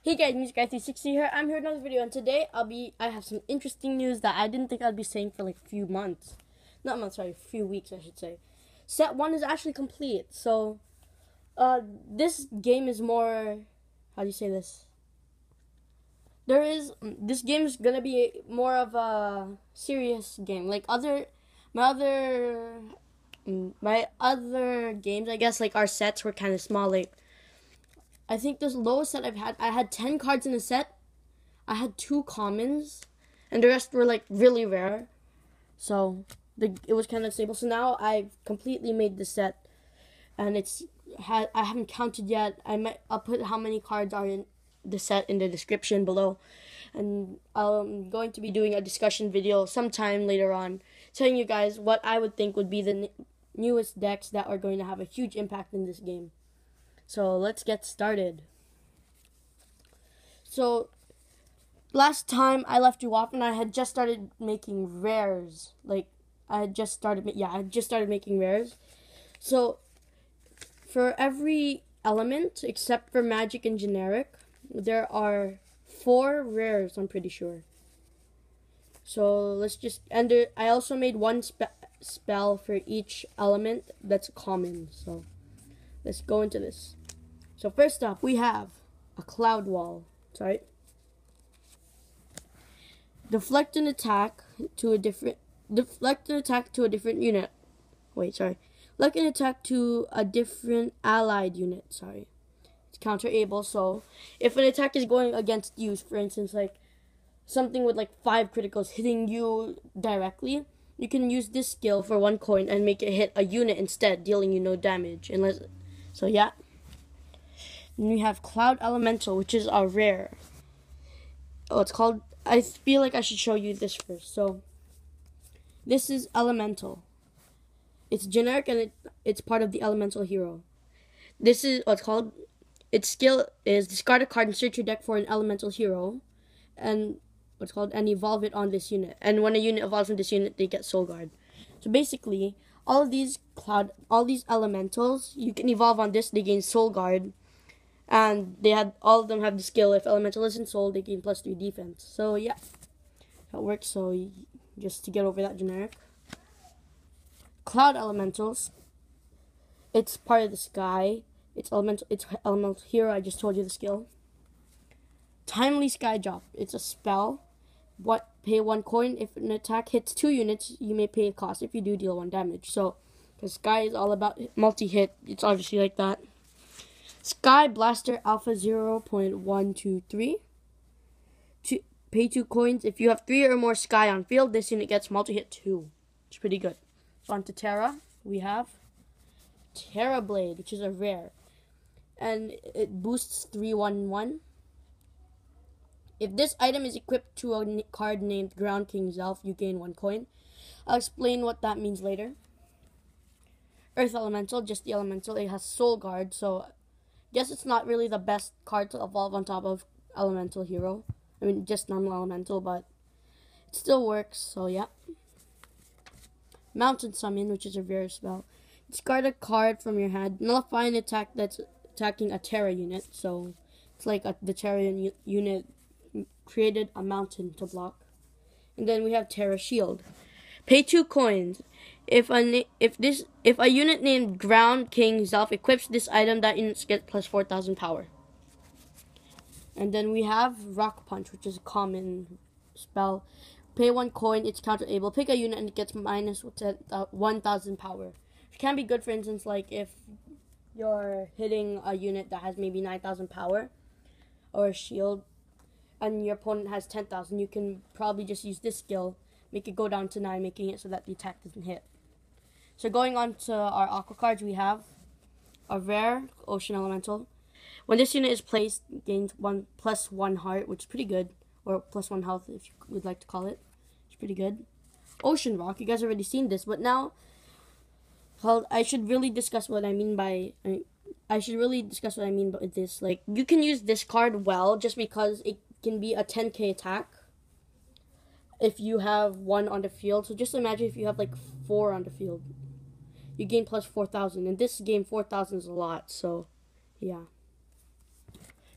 Hey guys, Music Guy 360 here. I'm here with another video, and today I have some interesting news that I didn't think I'd be saying for like a few months. Not months, sorry, a few weeks I should say. Set 1 is actually complete. So this game is more, how do you say this? This game is gonna be more of a serious game. Like my other games, I guess, like our sets were kind of small. Like I think the lowest set I had 10 cards in a set. I had 2 commons, and the rest were like really rare. So it was kind of stable. So now I've completely made the set, and I haven't counted yet. I'll put how many cards are in the set in the description below, and I'm going to be doing a discussion video sometime later on, telling you guys what I would think would be the newest decks that are going to have a huge impact in this game. So let's get started. So last time I left you off, and I had just started making rares. I had just started making rares. So for every element except for magic and generic, there are 4 rares, I'm pretty sure. So let's just enter. I also made one spell for each element that's common. So let's go into this. So first up, we have a cloud wall. Sorry. Deflect an attack to a different unit. Wait, sorry. Deflect an attack to a different allied unit. Sorry. It's counterable. So if an attack is going against you, for instance, like something with like 5 criticals hitting you directly, you can use this skill for 1 coin and make it hit a unit instead, dealing you no damage. So yeah. Then we have Cloud Elemental, which is a rare. Oh, it's called. I feel like I should show you this first. So this is Elemental. It's generic, and it's part of the Elemental hero. This is what's called. Its skill is discard a card and search your deck for an Elemental hero, and and evolve it on this unit. And when a unit evolves on this unit, they get Soul Guard. So basically, all these elementals, you can evolve on this. They gain Soul Guard, and all of them have the skill. If Elemental isn't Soul, they gain +3 defense. So yeah, that works. So just to get over that generic. Cloud Elementals. It's part of the sky. It's elemental hero. I just told you the skill. Timely Sky Drop. It's a spell. Pay 1 coin. If an attack hits 2 units, you may pay a cost. If you do, deal 1 damage. So, because Sky is all about multi-hit, it's obviously like that. Sky Blaster Alpha 0.123. Pay 2 coins. If you have 3 or more Sky on field, this unit gets multi-hit 2. It's pretty good. So on to Terra. We have Terra Blade, which is a rare. And it boosts 3/1/1. If this item is equipped to a card named Ground King Zelf, you gain 1 coin. I'll explain what that means later. Earth Elemental, just the Elemental. It has Soul Guard, so I guess it's not really the best card to evolve on top of Elemental Hero. I mean, just normal Elemental, but it still works, so yeah. Mountain Summon, which is a rare spell. Discard a card from your hand. Nullify an attack that's attacking a Terra unit, so it's like the Terra unit created a mountain to block. And then we have Terra Shield. Pay 2 coins. If a unit named Ground King Zelf equips this item, that unit gets +4,000 power. And then we have Rock Punch, which is a common spell. Pay 1 coin. It's counterable. Pick a unit and it gets -1,000 power. It can be good, for instance, like if you're hitting a unit that has maybe 9,000 power or a shield, and your opponent has 10,000, you can probably just use this skill, make it go down to 9, making it so that the attack doesn't hit. So going on to our Aqua cards, we have a rare Ocean Elemental. When this unit is placed, it gains +1 heart, which is pretty good, or +1 health if you would like to call it. It's pretty good. Ocean Rock, you guys have already seen this, but now I should really discuss what I mean by this. Like, you can use this card well, just because it can be a 10k attack if you have 1 on the field. So just imagine if you have like 4 on the field, you gain +4,000. In this game, 4,000 is a lot. So yeah.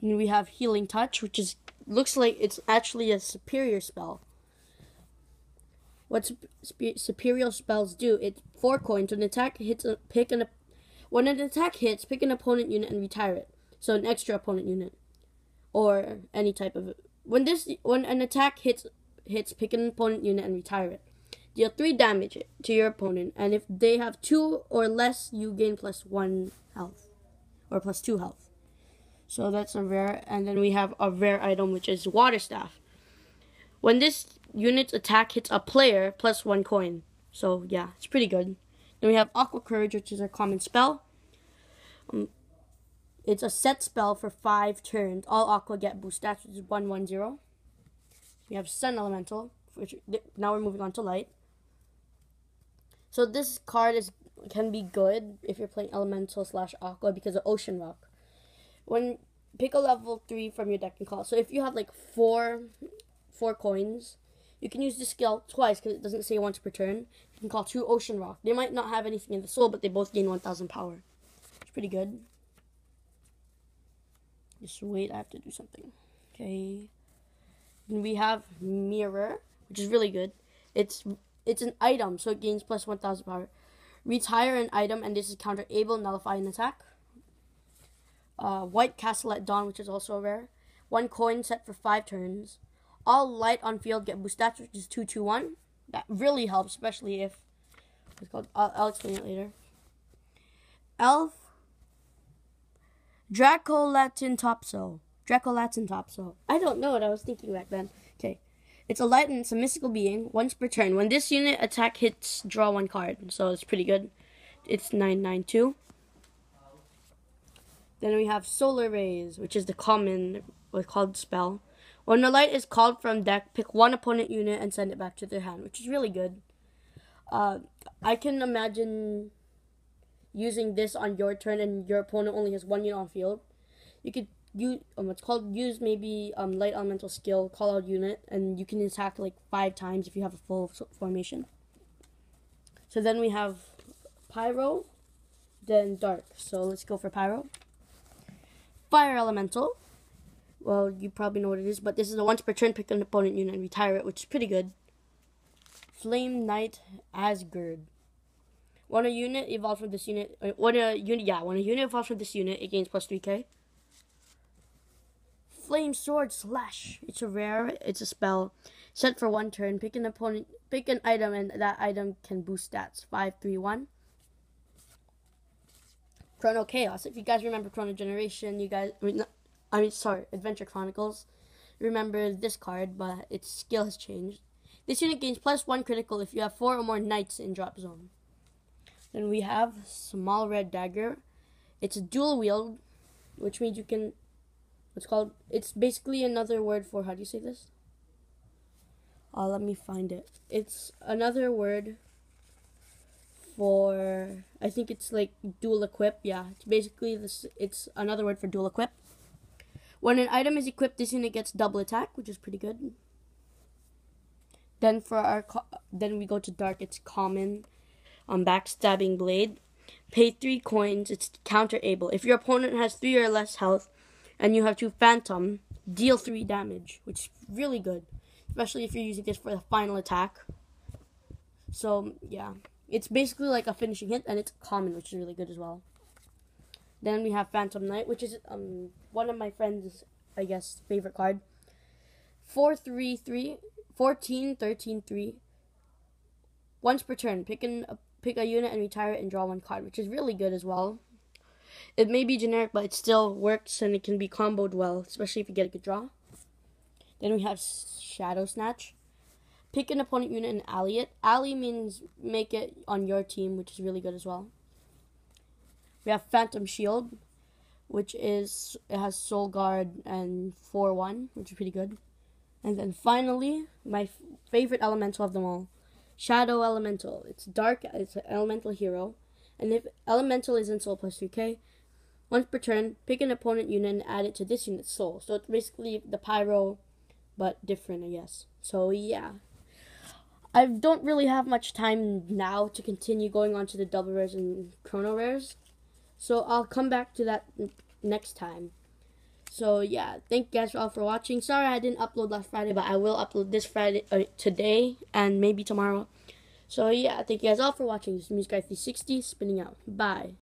And we have Healing Touch, which looks like it's actually a superior spell. What superior spells do? It's 4 coins. When an attack hits, pick an opponent unit and retire it. So an extra opponent unit, or any type of it. When an attack hits, pick an opponent unit and retire it. Deal 3 damage to your opponent, and if they have 2 or less, you gain +1 health, or +2 health. So that's a rare, and then we have a rare item, which is Water Staff. When this unit's attack hits a player, +1 coin. So yeah, it's pretty good. Then we have Aqua Courage, which is our common spell. It's a set spell for 5 turns. All Aqua get boost stats, which is 1/1/0. We have Sun Elemental, which now we're moving on to Light. So this card can be good if you're playing Elemental / Aqua because of Ocean Rock. When pick a level 3 from your deck and call. So if you have like four coins, you can use this skill twice because it doesn't say once per turn. You can call 2 Ocean Rock. They might not have anything in the soul, but they both gain 1,000 power. It's pretty good. Just wait, I have to do something. Okay. And we have Mirror, which is really good. It's an item, so it gains +1,000 power. Retire an item, and this is counter able, nullify an attack. White Castle at Dawn, which is also rare. 1 coin set for 5 turns. All light on field get boost stats, which is 2/2/1. That really helps, especially if it's called. I'll explain it later. Elf. Dracolatin Topso. I don't know what I was thinking back then. Okay. It's a light and it's a mystical being. Once per turn. When this unit attack hits, draw 1 card. So it's pretty good. It's 9/9/2. Then we have Solar Rays, which is the common called spell. When the light is called from deck, pick 1 opponent unit and send it back to their hand, which is really good. I can imagine using this on your turn and your opponent only has 1 unit on field. You could use maybe light elemental skill, call out unit, and you can attack like 5 times if you have a full formation. So then we have Pyro, then Dark. So let's go for Pyro. Fire Elemental. Well, you probably know what it is, but this is a once per turn, pick an opponent unit and retire it, which is pretty good. Flame Knight Asgard. When a unit evolves from this unit, when a unit evolves from this unit, it gains +3k. Flame Sword Slash. It's a rare. It's a spell set for 1 turn. Pick an item, and that item can boost stats. 5/3/1. Chrono Chaos. If you guys remember Chrono Generation, Adventure Chronicles. Remember this card, but its skill has changed. This unit gains +1 critical if you have 4 or more knights in drop zone. Then we have Small Red Dagger. It's a dual wield, which means you can. It's basically another word for, how do you say this? Let me find it. It's another word for, I think it's like dual equip. Yeah, it's basically this. It's another word for dual equip. When an item is equipped, this unit gets double attack, which is pretty good. Then we go to Dark. It's common. Backstabbing Blade. Pay 3 coins. It's counter able. If your opponent has 3 or less health, and you have 2 Phantom, deal 3 damage, which is really good, especially if you're using this for the final attack. So yeah, it's basically like a finishing hit, and it's common, which is really good as well. Then we have Phantom Knight, which is one of my friends' favorite card. 4/3/3, 14/13/3. Once per turn, pick a unit and retire it and draw 1 card, which is really good as well. It may be generic, but it still works and it can be comboed well, especially if you get a good draw. Then we have Shadow Snatch. Pick an opponent unit and ally it. Ally means make it on your team, which is really good as well. We have Phantom Shield, which has Soul Guard and 4/1, which is pretty good. And then finally, my favorite elemental of them all, Shadow Elemental. It's dark, it's an elemental hero. And if elemental is in soul +3k, once per turn, pick an opponent unit and add it to this unit's soul. So it's basically the Pyro, but different, I guess. So yeah. I don't really have much time now to continue going on to the double rares and chrono rares. So I'll come back to that next time. So yeah, thank you guys all for watching. Sorry I didn't upload last Friday, but I will upload this Friday, today, and maybe tomorrow. So yeah, thank you guys all for watching. This is Music Guy 360 spinning out. Bye.